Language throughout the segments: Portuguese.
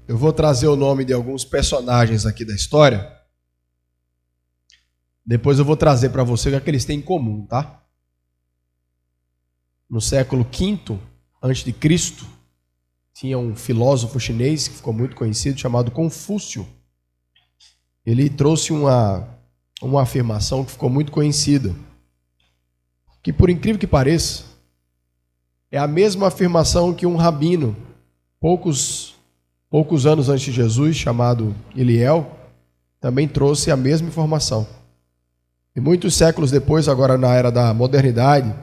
eu vou trazer o nome de alguns personagens aqui da história. Depois eu vou trazer para você o que eles têm em comum, tá? No século V a.C., tinha um filósofo chinês que ficou muito conhecido, chamado Confúcio. Ele trouxe uma afirmação que ficou muito conhecida, que, por incrível que pareça, é a mesma afirmação que um rabino, poucos anos antes de Jesus, chamado Eliel, também trouxe a mesma informação. E muitos séculos depois, agora na era da modernidade,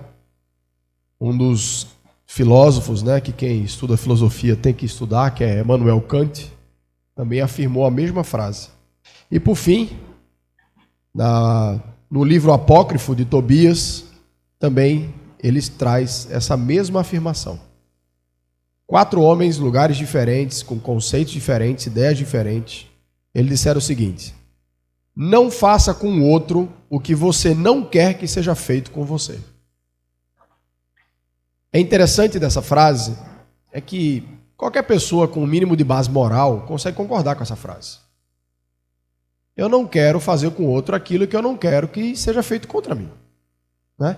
um dos filósofos, né, que quem estuda filosofia tem que estudar, que é Immanuel Kant, também afirmou a mesma frase. E por fim, no livro apócrifo de Tobias, também ele traz essa mesma afirmação. 4 homens, lugares diferentes, com conceitos diferentes, ideias diferentes, eles disseram o seguinte: não faça com o outro o que você não quer que seja feito com você. É interessante dessa frase é que qualquer pessoa com o mínimo de base moral consegue concordar com essa frase. Eu não quero fazer com o outro aquilo que eu não quero que seja feito contra mim, né?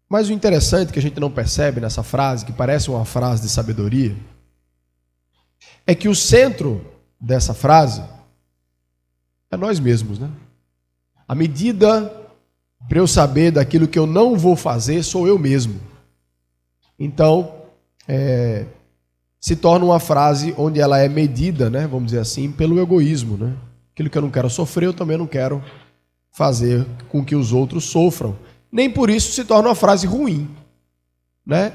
Mas o interessante que a gente não percebe nessa frase, que parece uma frase de sabedoria, é que o centro dessa frase é nós mesmos, né? A medida para eu saber daquilo que eu não vou fazer sou eu mesmo. Então, se torna uma frase onde ela é medida, né, vamos dizer assim, pelo egoísmo, né? Aquilo que eu não quero sofrer, eu também não quero fazer com que os outros sofram. Nem por isso se torna uma frase ruim, né?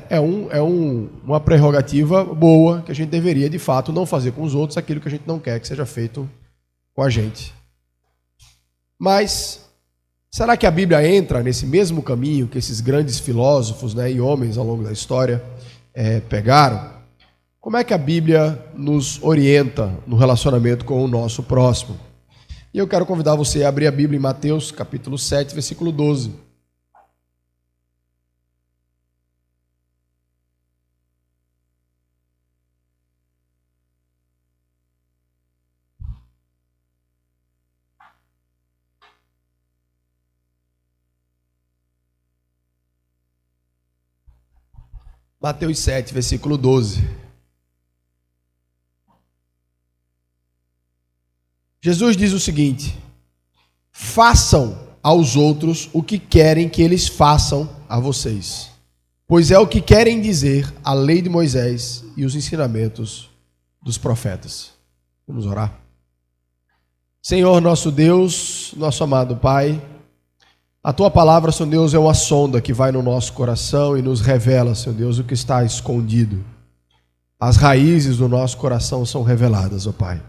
Uma prerrogativa boa que a gente deveria, de fato, não fazer com os outros aquilo que a gente não quer que seja feito com a gente. Mas será que a Bíblia entra nesse mesmo caminho que esses grandes filósofos, né, e homens ao longo da história pegaram? Como é que a Bíblia nos orienta no relacionamento com o nosso próximo? E eu quero convidar você a abrir a Bíblia em Mateus, capítulo 7, versículo 12. Mateus 7, versículo 12. Jesus diz o seguinte: façam aos outros o que querem que eles façam a vocês, pois é o que querem dizer a lei de Moisés e os ensinamentos dos profetas. Vamos orar. Senhor, nosso Deus, nosso amado Pai, a Tua palavra, Senhor Deus, é uma sonda que vai no nosso coração e nos revela, Senhor Deus, o que está escondido. As raízes do nosso coração são reveladas, ó Pai.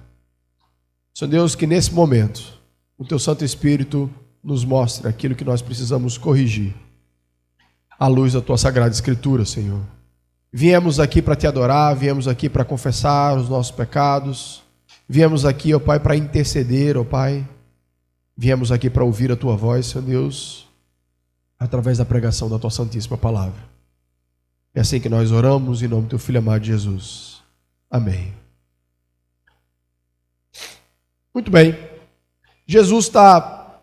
Senhor Deus, que nesse momento o Teu Santo Espírito nos mostre aquilo que nós precisamos corrigir à luz da Tua Sagrada Escritura, Senhor. Viemos aqui para Te adorar, viemos aqui para confessar os nossos pecados, viemos aqui, ó Pai, para interceder, ó Pai. Viemos aqui para ouvir a Tua voz, Senhor Deus, através da pregação da Tua Santíssima Palavra. É assim que nós oramos em nome do Teu Filho amado Jesus. Amém. Muito bem. Jesus está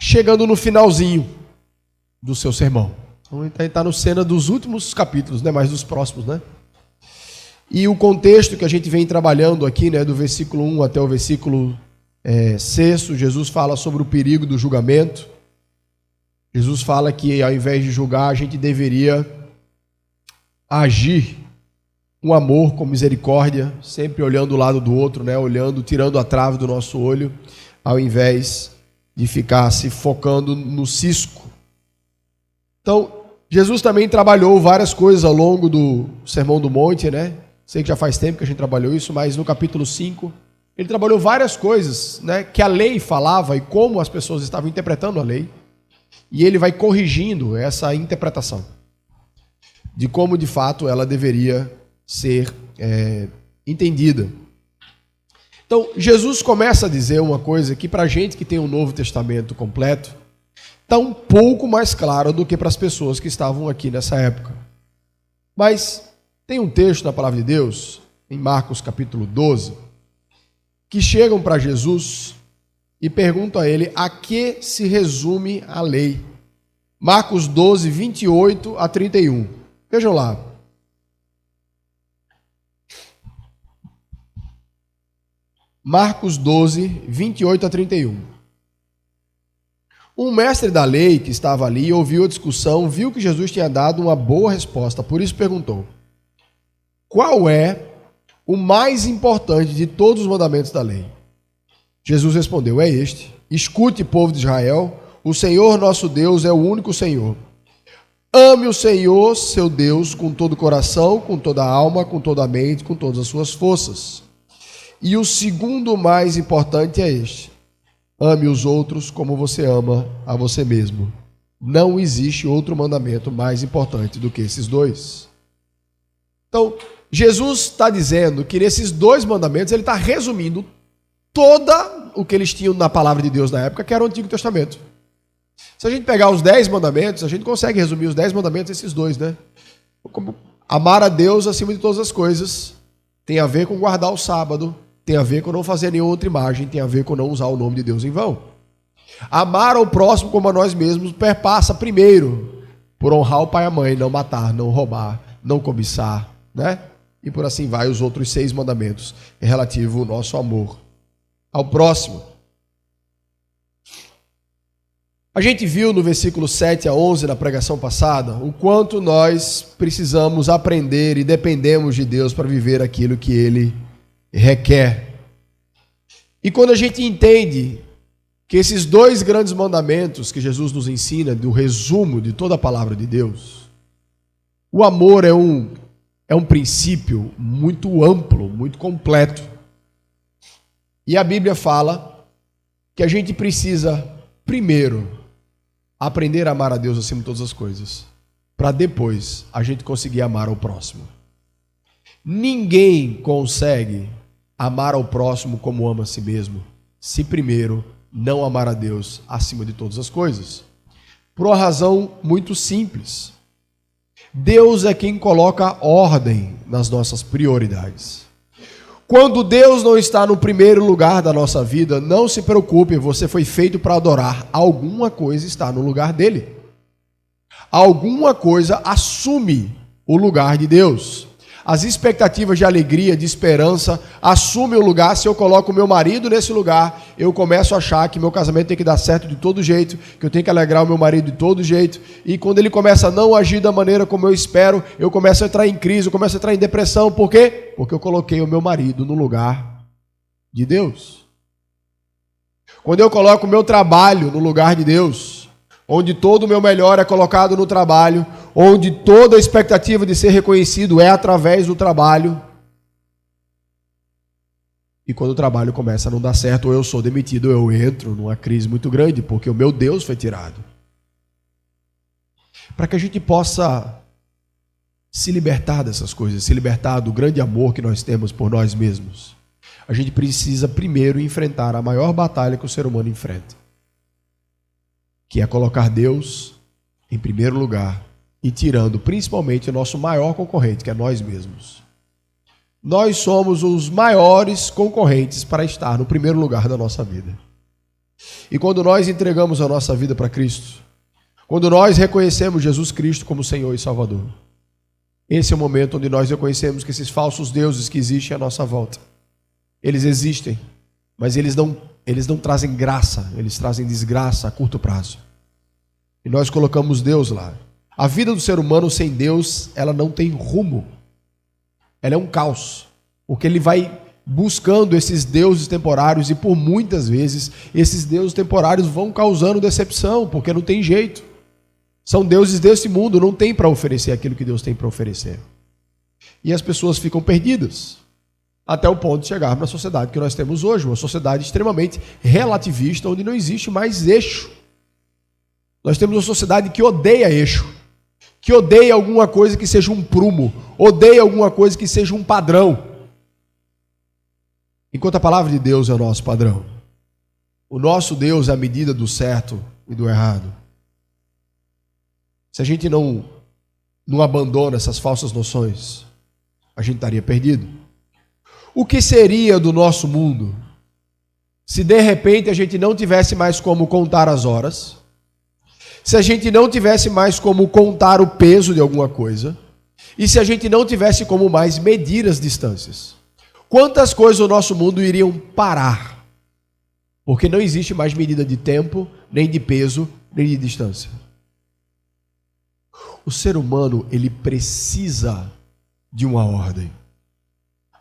chegando no finalzinho do seu sermão. Então, ele está no cena dos últimos capítulos, né? Mais dos próximos, né? E o contexto que a gente vem trabalhando aqui, né? Do versículo 1 até o versículo 6, Jesus fala sobre o perigo do julgamento. Jesus fala que ao invés de julgar, a gente deveria agir com amor, com misericórdia, sempre olhando o lado do outro, né? Olhando, tirando a trave do nosso olho, ao invés de ficar se focando no cisco. Então, Jesus também trabalhou várias coisas ao longo do Sermão do Monte, né? Sei que já faz tempo que a gente trabalhou isso, mas no capítulo 5, ele trabalhou várias coisas, né, que a lei falava e como as pessoas estavam interpretando a lei. E ele vai corrigindo essa interpretação de como, de fato, ela deveria ser entendida. Então, Jesus começa a dizer uma coisa que para a gente que tem o Novo Testamento completo, está um pouco mais claro do que para as pessoas que estavam aqui nessa época. Mas Tem um texto na palavra de Deus, em Marcos capítulo 12, que chegam para Jesus e perguntam a ele a que se resume a lei. Marcos 12, 28 a 31. Vejam lá. Marcos 12, 28 a 31. Um mestre da lei que estava ali ouviu a discussão, viu que Jesus tinha dado uma boa resposta, por isso perguntou: qual é o mais importante de todos os mandamentos da lei? Jesus respondeu: é este: escute, povo de Israel, o Senhor nosso Deus é o único Senhor. Ame o Senhor, seu Deus, com todo o coração, com toda a alma, com toda a mente, com todas as suas forças. E o segundo mais importante é este: ame os outros como você ama a você mesmo. Não existe outro mandamento mais importante do que esses dois. Então, Jesus está dizendo que nesses dois mandamentos ele está resumindo toda o que eles tinham na palavra de Deus na época, que era o Antigo Testamento. Se a gente pegar os 10 mandamentos, a gente consegue resumir os 10 mandamentos esses dois, né? Como amar a Deus acima de todas as coisas, tem a ver com guardar o sábado, tem a ver com não fazer nenhuma outra imagem, tem a ver com não usar o nome de Deus em vão. Amar ao próximo como a nós mesmos perpassa primeiro por honrar o pai e a mãe, não matar, não roubar, não cobiçar, né? E por assim vai os outros 6 mandamentos relativo ao nosso amor ao próximo. A gente viu no versículo 7 a 11 na pregação passada o quanto nós precisamos aprender e dependemos de Deus para viver aquilo que Ele requer. E quando a gente entende que esses 2 grandes mandamentos que Jesus nos ensina, do resumo de toda a palavra de Deus, o amor é um princípio muito amplo, muito completo. E a Bíblia fala que a gente precisa, primeiro, aprender a amar a Deus acima de todas as coisas, para depois a gente conseguir amar ao próximo. Ninguém consegue amar ao próximo como ama a si mesmo, se primeiro não amar a Deus acima de todas as coisas. Por uma razão muito simples. Deus é quem coloca ordem nas nossas prioridades. Quando Deus não está no primeiro lugar da nossa vida, não se preocupe, você foi feito para adorar. Alguma coisa está no lugar dele. Alguma coisa assume o lugar de Deus. As expectativas de alegria, de esperança, assumem o lugar. Se eu coloco o meu marido nesse lugar, eu começo a achar que meu casamento tem que dar certo de todo jeito, que eu tenho que alegrar o meu marido de todo jeito. E quando ele começa a não agir da maneira como eu espero, eu começo a entrar em crise, eu começo a entrar em depressão. Por quê? Porque eu coloquei o meu marido no lugar de Deus. Quando eu coloco o meu trabalho no lugar de Deus, onde todo o meu melhor é colocado no trabalho, onde toda a expectativa de ser reconhecido é através do trabalho. E quando o trabalho começa a não dar certo, ou eu sou demitido, ou eu entro numa crise muito grande, porque o meu Deus foi tirado. Para que a gente possa se libertar dessas coisas, se libertar do grande amor que nós temos por nós mesmos, a gente precisa primeiro enfrentar a maior batalha que o ser humano enfrenta, que é colocar Deus em primeiro lugar e tirando principalmente o nosso maior concorrente, que é nós mesmos. Nós somos os maiores concorrentes para estar no primeiro lugar da nossa vida. E quando nós entregamos a nossa vida para Cristo, quando nós reconhecemos Jesus Cristo como Senhor e Salvador, esse é o momento onde nós reconhecemos que esses falsos deuses que existem à nossa volta, eles existem, mas eles não trazem graça, eles trazem desgraça a curto prazo. E nós colocamos Deus lá. A vida do ser humano sem Deus, ela não tem rumo. Ela é um caos. Porque ele vai buscando esses deuses temporários e por muitas vezes esses deuses temporários vão causando decepção, porque não tem jeito. São deuses desse mundo, não tem para oferecer aquilo que Deus tem para oferecer. E as pessoas ficam perdidas. Até o ponto de chegarmos na sociedade que nós temos hoje, uma sociedade extremamente relativista, onde não existe mais eixo. Nós temos uma sociedade que odeia eixo, que odeia alguma coisa que seja um prumo, odeia alguma coisa que seja um padrão. Enquanto a palavra de Deus é o nosso padrão. O nosso Deus é a medida do certo e do errado. Se a gente não abandona essas falsas noções, a gente estaria perdido. O que seria do nosso mundo se de repente a gente não tivesse mais como contar as horas, se a gente não tivesse mais como contar o peso de alguma coisa, e se a gente não tivesse como mais medir as distâncias? Quantas coisas o nosso mundo iriam parar? Porque não existe mais medida de tempo, nem de peso, nem de distância. O ser humano, ele precisa de uma ordem.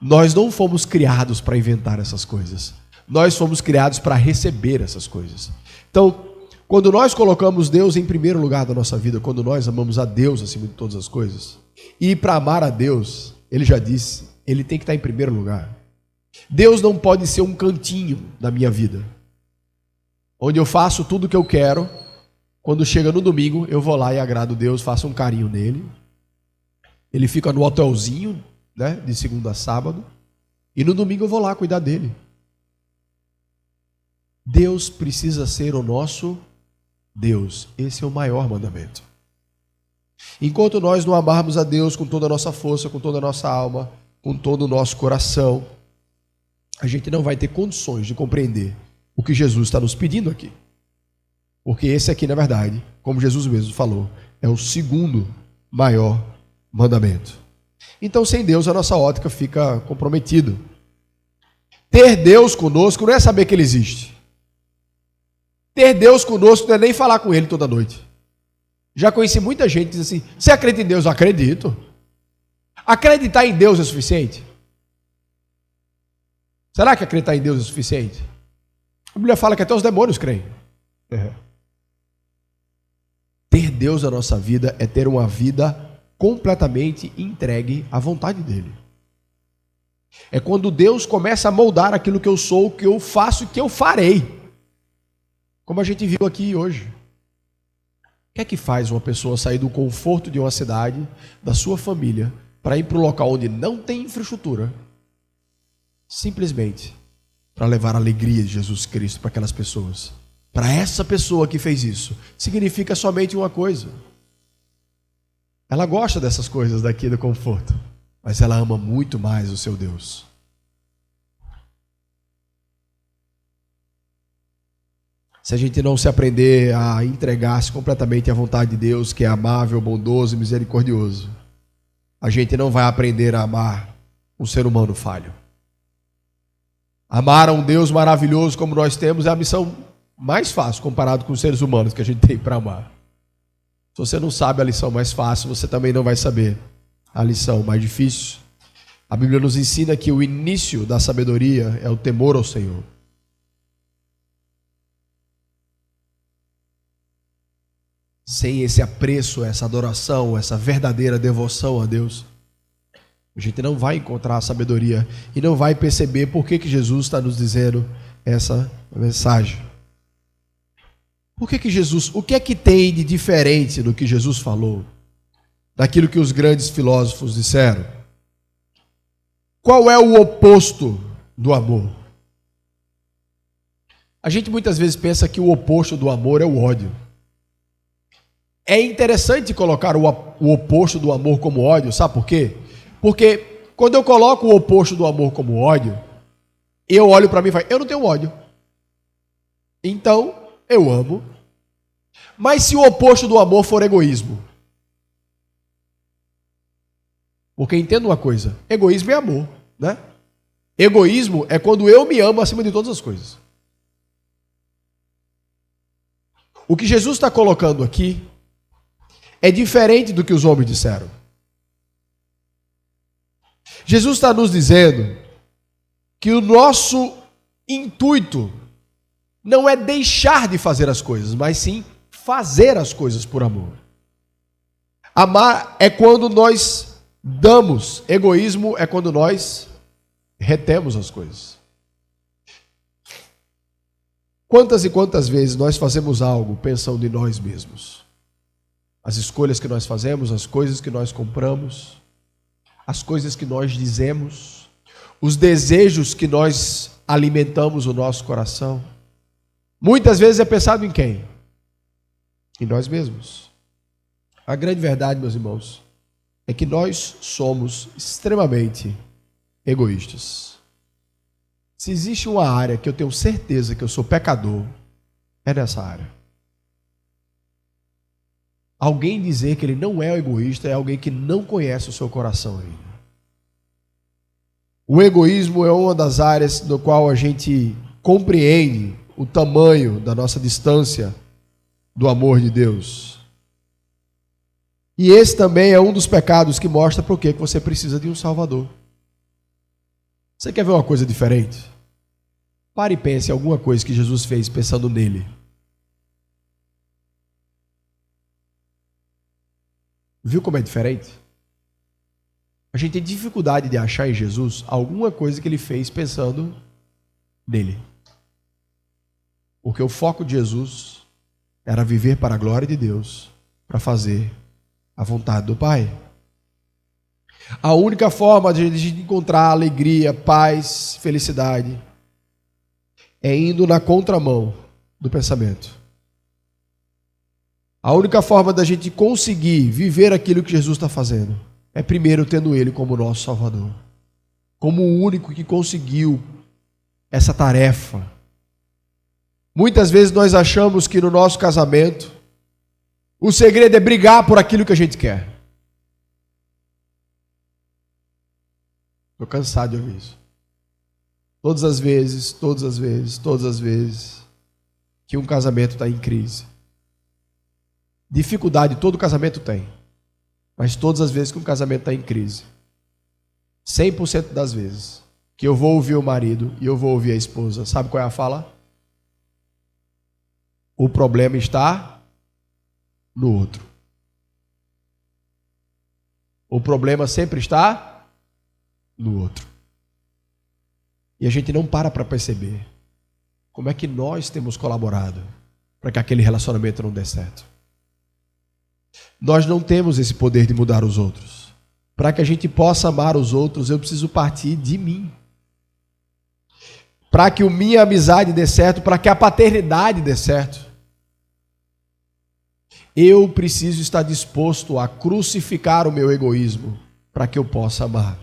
Nós não fomos criados para inventar essas coisas. Nós fomos criados para receber essas coisas. Então, quando nós colocamos Deus em primeiro lugar da nossa vida, quando nós amamos a Deus acima de todas as coisas, e para amar a Deus, ele já disse, ele tem que estar em primeiro lugar. Deus não pode ser um cantinho da minha vida, onde eu faço tudo o que eu quero. Quando chega no domingo, eu vou lá e agrado Deus, faço um carinho nele. Ele fica no hotelzinho, né, de segunda a sábado, e no domingo eu vou lá cuidar dele. Deus precisa ser o nosso Deus. Esse é o maior mandamento. Enquanto nós não amarmos a Deus com toda a nossa força, com toda a nossa alma, com todo o nosso coração, a gente não vai ter condições de compreender o que Jesus está nos pedindo aqui. Porque esse aqui, na verdade, como Jesus mesmo falou, é o segundo maior mandamento. Então, sem Deus, a nossa ótica fica comprometida. Ter Deus conosco não é saber que Ele existe. Ter Deus conosco não é nem falar com Ele toda noite. Já conheci muita gente que diz assim, você acredita em Deus? Eu acredito. Acreditar em Deus é suficiente? Será que acreditar em Deus é suficiente? A Bíblia fala que até os demônios creem. Ter Deus na nossa vida é ter uma vida completamente entregue à vontade dEle. É quando Deus começa a moldar aquilo que eu sou, o que eu faço e que eu farei. Como a gente viu aqui hoje. O que é que faz uma pessoa sair do conforto de uma cidade, da sua família, para ir para um local onde não tem infraestrutura, simplesmente para levar a alegria de Jesus Cristo para aquelas pessoas? Para essa pessoa que fez isso, significa somente uma coisa. Ela gosta dessas coisas daqui do conforto, mas ela ama muito mais o seu Deus. Se a gente não se aprender a entregar-se completamente à vontade de Deus, que é amável, bondoso e misericordioso, a gente não vai aprender a amar um ser humano falho. Amar a um Deus maravilhoso como nós temos é a missão mais fácil comparado com os seres humanos que a gente tem para amar. Se você não sabe a lição mais fácil, você também não vai saber a lição mais difícil. A Bíblia nos ensina que o início da sabedoria é o temor ao Senhor. Sem esse apreço, essa adoração, essa verdadeira devoção a Deus, a gente não vai encontrar a sabedoria e não vai perceber por que Jesus está nos dizendo essa mensagem. Por que Jesus, o que é que tem de diferente do que Jesus falou, daquilo que os grandes filósofos disseram? Qual é o oposto do amor? A gente muitas vezes pensa que o oposto do amor é o ódio. É interessante colocar o oposto do amor como ódio, sabe por quê? Porque quando eu coloco o oposto do amor como ódio, eu olho para mim e falo, eu não tenho ódio. Então, eu amo. Mas se o oposto do amor for egoísmo? Porque entenda uma coisa, egoísmo é amor, né? Egoísmo é quando eu me amo acima de todas as coisas. O que Jesus está colocando aqui é diferente do que os homens disseram. Jesus está nos dizendo que o nosso intuito não é deixar de fazer as coisas, mas sim fazer as coisas por amor. Amar é quando nós damos, egoísmo é quando nós retemos as coisas. Quantas e quantas vezes nós fazemos algo pensando em nós mesmos? As escolhas que nós fazemos, as coisas que nós compramos, as coisas que nós dizemos, os desejos que nós alimentamos o nosso coração. Muitas vezes é pensado em quem? Em nós mesmos. A grande verdade, meus irmãos, é que nós somos extremamente egoístas. Se existe uma área que eu tenho certeza que eu sou pecador, é nessa área. Alguém dizer que ele não é egoísta é alguém que não conhece o seu coração ainda. O egoísmo é uma das áreas no qual a gente compreende o tamanho da nossa distância do amor de Deus. E esse também é um dos pecados que mostra por que você precisa de um Salvador. Você quer ver uma coisa diferente? Pare e pense em alguma coisa que Jesus fez pensando nele. Viu como é diferente? A gente tem dificuldade de achar em Jesus alguma coisa que ele fez pensando nele. Porque o foco de Jesus era viver para a glória de Deus, para fazer a vontade do Pai. A única forma de a gente encontrar alegria, paz, felicidade é indo na contramão do pensamento. A única forma da gente conseguir viver aquilo que Jesus está fazendo é primeiro tendo Ele como nosso Salvador, como o único que conseguiu essa tarefa. Muitas vezes nós achamos que no nosso casamento o segredo é brigar por aquilo que a gente quer. Estou cansado de ouvir isso. Todas as vezes que um casamento está em crise. Dificuldade todo casamento tem. Mas todas as vezes que um casamento está em crise, 100% das vezes que eu vou ouvir o marido e eu vou ouvir a esposa, sabe qual é a fala? O problema está no outro. O problema sempre está no outro. E a gente não para perceber como é que nós temos colaborado para que aquele relacionamento não dê certo. Nós não temos esse poder de mudar os outros. Para que a gente possa amar os outros, eu preciso partir de mim. Para que a minha amizade dê certo, para que a paternidade dê certo, eu preciso estar disposto a crucificar o meu egoísmo para que eu possa amar.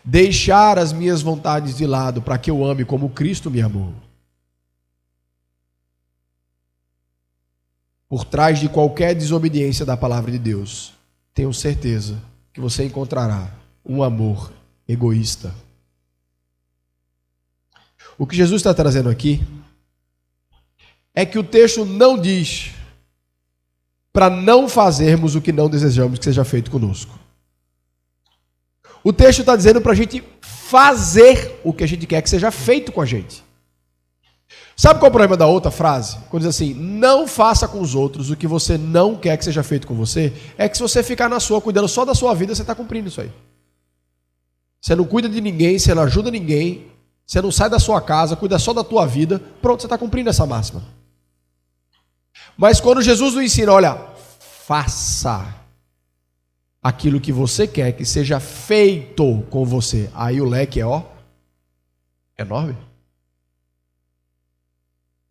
Deixar as minhas vontades de lado para que eu ame como Cristo me amou. Por trás de qualquer desobediência da palavra de Deus, tenho certeza que você encontrará um amor egoísta. O que Jesus está trazendo aqui é que o texto não diz para não fazermos o que não desejamos que seja feito conosco. O texto está dizendo para a gente fazer o que a gente quer que seja feito com a gente. Sabe qual é o problema da outra frase? Quando diz assim, não faça com os outros o que você não quer que seja feito com você, é que se você ficar na sua, cuidando só da sua vida, você está cumprindo isso aí. Você não cuida de ninguém, você não ajuda ninguém, você não sai da sua casa, cuida só da tua vida, pronto, você está cumprindo essa máxima. Mas quando Jesus nos ensina, olha, faça aquilo que você quer que seja feito com você, aí o leque é, enorme.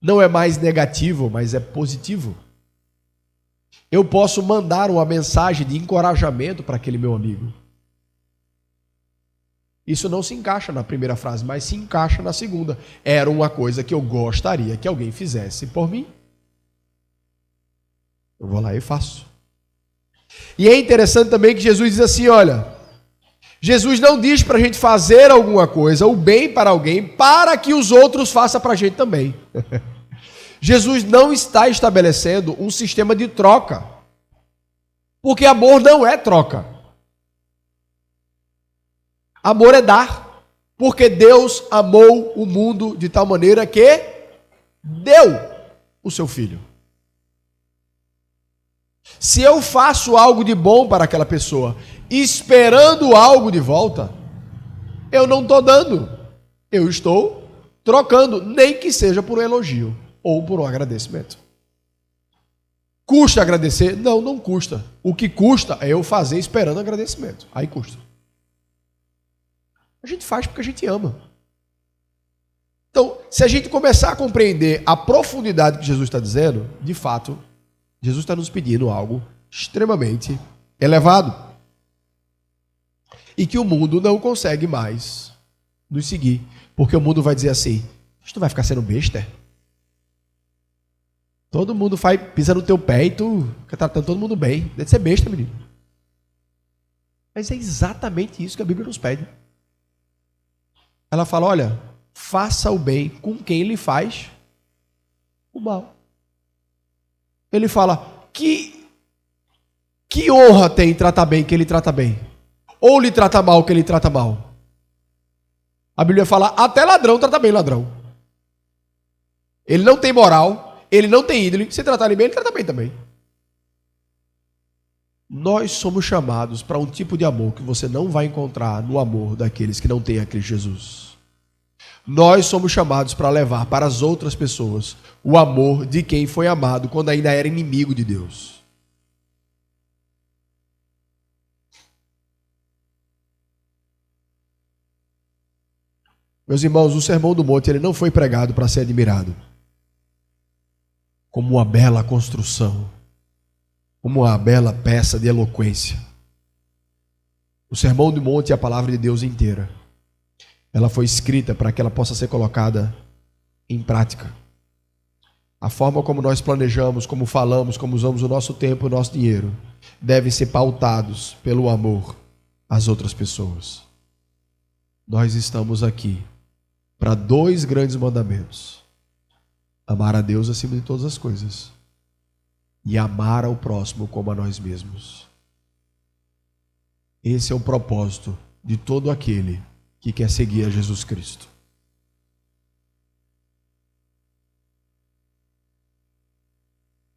Não é mais negativo, mas é positivo. Eu posso mandar uma mensagem de encorajamento para aquele meu amigo. Isso não se encaixa na primeira frase, mas se encaixa na segunda. Era uma coisa que eu gostaria que alguém fizesse por mim. Eu vou lá e faço. E é interessante também que Jesus diz assim, olha, Jesus não diz para a gente fazer alguma coisa, o bem para alguém, para que os outros façam para a gente também. Jesus não está estabelecendo um sistema de troca, porque amor não é troca. Amor é dar, porque Deus amou o mundo de tal maneira que deu o seu Filho. Se eu faço algo de bom para aquela pessoa, esperando algo de volta, eu não estou dando, eu estou trocando, nem que seja por um elogio ou por um agradecimento. Custa agradecer? Não, não custa. O que custa é eu fazer esperando agradecimento. Aí custa. A gente faz porque a gente ama. Então, se a gente começar a compreender a profundidade que Jesus está dizendo, de fato, Jesus está nos pedindo algo extremamente elevado. E que o mundo não consegue mais nos seguir. Porque o mundo vai dizer assim: tu vai ficar sendo besta? Todo mundo pisa no teu pé e tu fica tratando todo mundo bem. Deve ser besta, menino. Mas é exatamente isso que a Bíblia nos pede. Ela fala: olha, faça o bem com quem lhe faz o mal. Ele fala: que honra tem tratar bem quem ele trata bem? Ou lhe trata mal quem ele trata mal? A Bíblia fala: até ladrão trata bem ladrão. Ele não tem moral, ele não tem ídolo. Se tratar ele bem, ele trata bem também. Nós somos chamados para um tipo de amor que você não vai encontrar no amor daqueles que não têm a Cristo Jesus. Nós somos chamados para levar para as outras pessoas o amor de quem foi amado quando ainda era inimigo de Deus. Meus irmãos, o Sermão do Monte ele não foi pregado para ser admirado, como uma bela construção, como uma bela peça de eloquência. O Sermão do Monte é a palavra de Deus inteira. Ela foi escrita para que ela possa ser colocada em prática. A forma como nós planejamos, como falamos, como usamos o nosso tempo e o nosso dinheiro, devem ser pautados pelo amor às outras pessoas. Nós estamos aqui para 2 grandes mandamentos: amar a Deus acima de todas as coisas e amar ao próximo como a nós mesmos. Esse é o propósito de todo aquele que quer seguir a Jesus Cristo.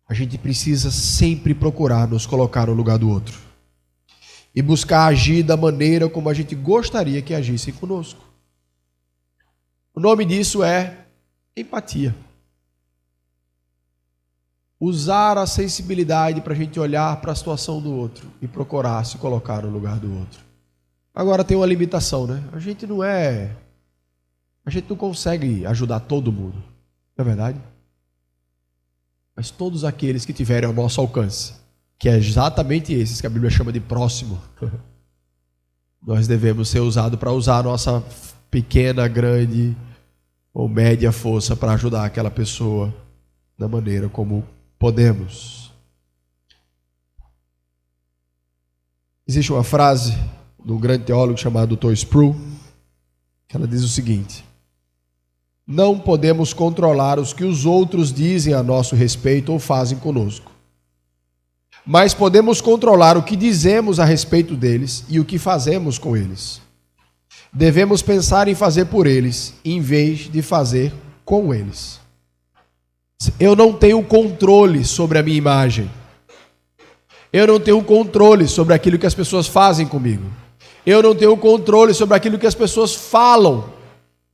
A gente precisa sempre procurar nos colocar no lugar do outro e buscar agir da maneira como a gente gostaria que agissem conosco. O nome disso é empatia. Usar a sensibilidade para a gente olhar para a situação do outro e procurar se colocar no lugar do outro. Agora tem uma limitação, né? A gente não consegue ajudar todo mundo, não é verdade? Mas todos aqueles que tiverem ao nosso alcance, que é exatamente esses que a Bíblia chama de próximo, nós devemos ser usados para usar a nossa pequena, grande ou média força para ajudar aquela pessoa da maneira como podemos. Existe uma frase de um grande teólogo chamado Dr. Sproul, que ela diz o seguinte: não podemos controlar os que os outros dizem a nosso respeito ou fazem conosco, mas podemos controlar o que dizemos a respeito deles e o que fazemos com eles. Devemos pensar em fazer por eles, em vez de fazer com eles. Eu não tenho controle sobre a minha imagem. Eu não tenho controle sobre aquilo que as pessoas fazem comigo. Eu não tenho controle sobre aquilo que as pessoas falam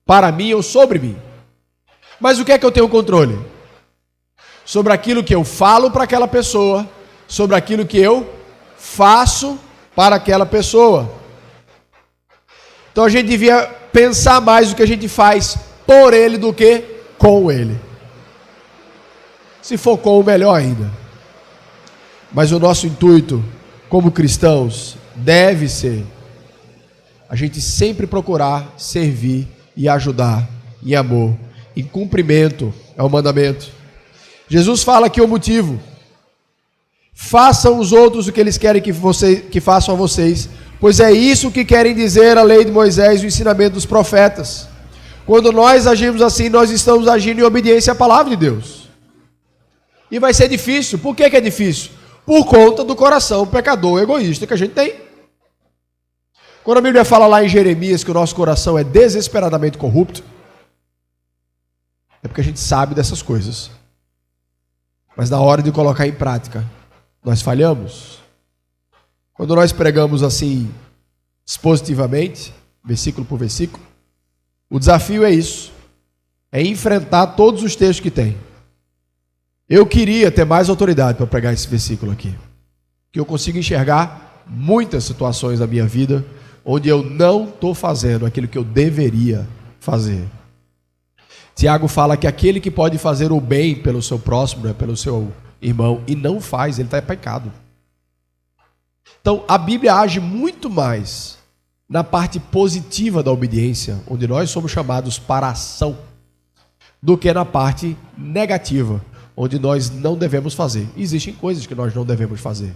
para mim ou sobre mim. Mas o que é que eu tenho controle? Sobre aquilo que eu falo para aquela pessoa, sobre aquilo que eu faço para aquela pessoa. Então a gente devia pensar mais o que a gente faz por ele do que com ele. Se for com o, melhor ainda. Mas o nosso intuito como cristãos deve ser a gente sempre procurar servir e ajudar em amor, em cumprimento ao mandamento. Jesus fala aqui o motivo: façam os outros o que eles querem que façam a vocês, pois é isso que querem dizer a lei de Moisés e o ensinamento dos profetas. Quando nós agimos assim, nós estamos agindo em obediência à palavra de Deus. E vai ser difícil. Por que é difícil? Por conta do coração pecador, egoísta que a gente tem. Quando a Bíblia fala lá em Jeremias que o nosso coração é desesperadamente corrupto, é porque a gente sabe dessas coisas. Mas na hora de colocar em prática, nós falhamos. Quando nós pregamos assim, expositivamente, versículo por versículo, o desafio é isso: é enfrentar todos os textos que tem. Eu queria ter mais autoridade para pregar esse versículo aqui, que eu consigo enxergar muitas situações da minha vida onde eu não estou fazendo aquilo que eu deveria fazer. Tiago fala que aquele que pode fazer o bem pelo seu próximo, né, pelo seu irmão, e não faz, ele está em pecado. Então a Bíblia age muito mais na parte positiva da obediência, onde nós somos chamados para a ação, do que na parte negativa, onde nós não devemos fazer. Existem coisas que nós não devemos fazer,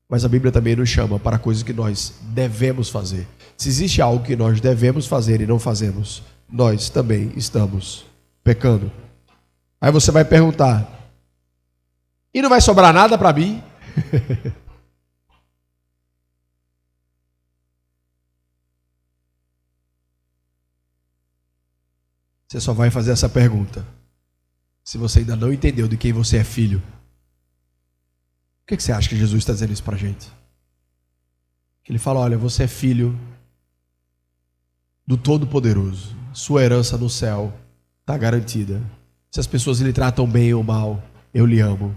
mas a Bíblia também nos chama para coisas que nós devemos fazer. Se existe algo que nós devemos fazer e não fazemos, nós também estamos pecando. Aí você vai perguntar: e não vai sobrar nada para mim? Você só vai fazer essa pergunta se você ainda não entendeu de quem você é filho. Por que você acha que Jesus está dizendo isso para a gente? Que ele fala: olha, você é filho do Todo-Poderoso, sua herança no céu está garantida. Se as pessoas lhe tratam bem ou mal, eu lhe amo.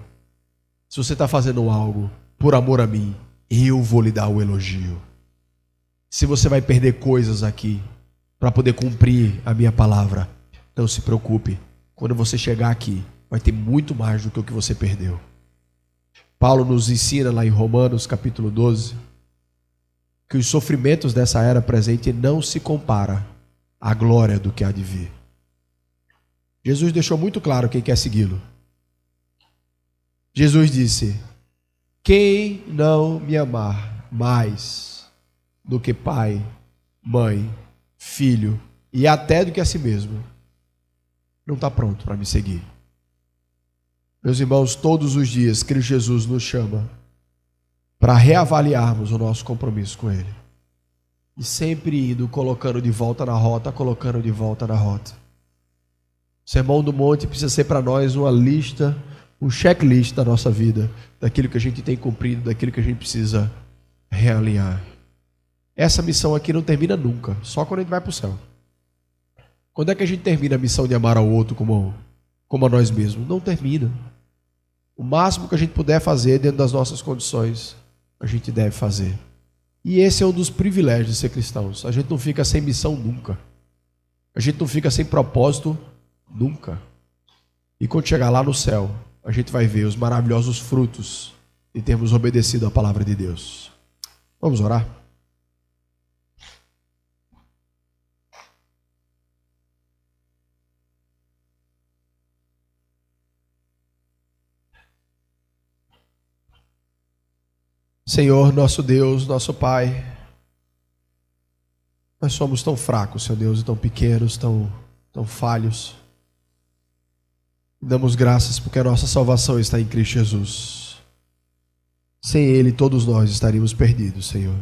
Se você está fazendo algo por amor a mim, eu vou lhe dar o elogio. Se você vai perder coisas aqui para poder cumprir a minha palavra, não se preocupe. Quando você chegar aqui, vai ter muito mais do que o que você perdeu. Paulo nos ensina lá em Romanos capítulo 12, que os sofrimentos dessa era presente não se compara à glória do que há de vir. Jesus deixou muito claro quem quer segui-lo. Jesus disse: quem não me amar mais do que pai, mãe, filho e até do que a si mesmo, não está pronto para me seguir. Meus irmãos, todos os dias Cristo Jesus nos chama para reavaliarmos o nosso compromisso com Ele. E sempre indo, colocando de volta na rota, colocando de volta na rota. O Sermão do Monte precisa ser para nós uma lista, um checklist da nossa vida, daquilo que a gente tem cumprido, daquilo que a gente precisa realinhar. Essa missão aqui não termina nunca, só quando a gente vai para o céu. Quando é que a gente termina a missão de amar ao outro como a nós mesmos? Não termina. O máximo que a gente puder fazer dentro das nossas condições, a gente deve fazer. E esse é um dos privilégios de ser cristãos. A gente não fica sem missão nunca. A gente não fica sem propósito nunca. E quando chegar lá no céu, a gente vai ver os maravilhosos frutos de termos obedecido à palavra de Deus. Vamos orar? Senhor, nosso Deus, nosso Pai, nós somos tão fracos, Senhor Deus, e tão pequenos, tão falhos. Damos graças porque a nossa salvação está em Cristo Jesus. Sem Ele, todos nós estaríamos perdidos, Senhor.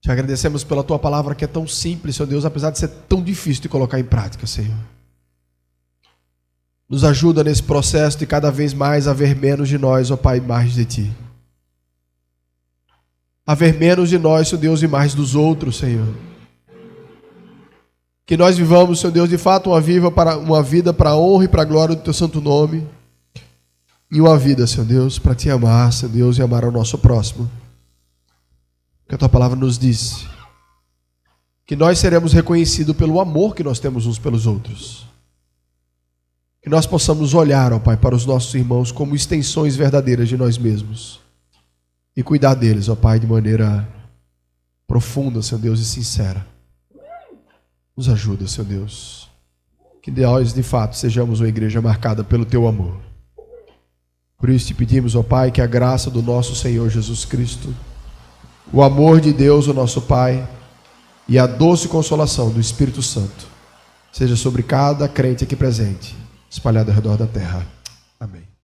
Te agradecemos pela Tua palavra que é tão simples, Senhor Deus, apesar de ser tão difícil de colocar em prática, Senhor. Nos ajuda nesse processo de cada vez mais haver menos de nós, ó Pai, mais de Ti. Haver menos de nós, Senhor Deus, e mais dos outros, Senhor. Que nós vivamos, Senhor Deus, de fato uma vida para a honra e para a glória do Teu santo nome. E uma vida, Senhor Deus, para Te amar, Senhor Deus, e amar ao nosso próximo. Que a Tua palavra nos diz que nós seremos reconhecidos pelo amor que nós temos uns pelos outros. Que nós possamos olhar, ó Pai, para os nossos irmãos como extensões verdadeiras de nós mesmos. E cuidar deles, ó Pai, de maneira profunda, Senhor Deus, e sincera. Nos ajuda, Senhor Deus. Que nós, de fato, sejamos uma igreja marcada pelo Teu amor. Por isso te pedimos, ó Pai, que a graça do nosso Senhor Jesus Cristo, o amor de Deus, o nosso Pai, e a doce consolação do Espírito Santo seja sobre cada crente aqui presente, espalhado ao redor da terra.